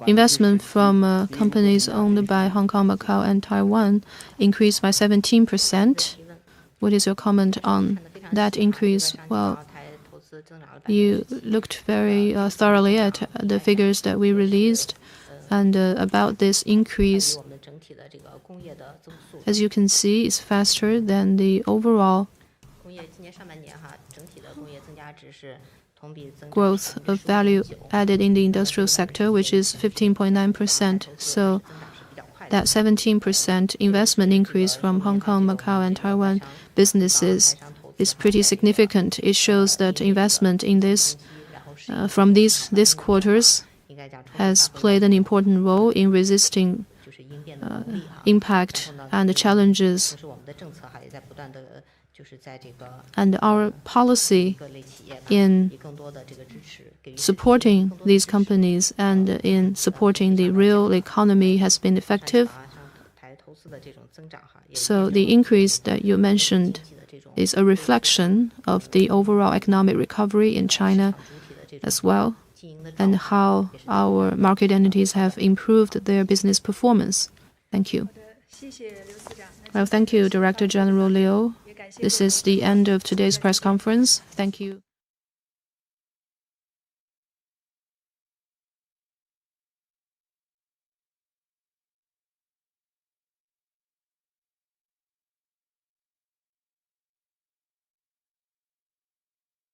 investment from companies owned by Hong Kong, Macau, and Taiwan increased by 17%. What is your comment on that increase? Well, you looked very thoroughly at the figures that we released, and about this increase, as you can see, is faster than the overall growth of value added in the industrial sector, which is 15.9%. So that 17% investment increase from Hong Kong, Macau, and Taiwan businesses is pretty significant. It shows that investment in this from these quarters has played an important role in resisting impact and the challenges. And our policy in supporting these companies and in supporting the real economy has been effective. So the increase that you mentioned is a reflection of the overall economic recovery in China as well, and how our market entities have improved their business performance. Thank you. Well, thank you, Director General Liu. This is the end of today's press conference. Thank you.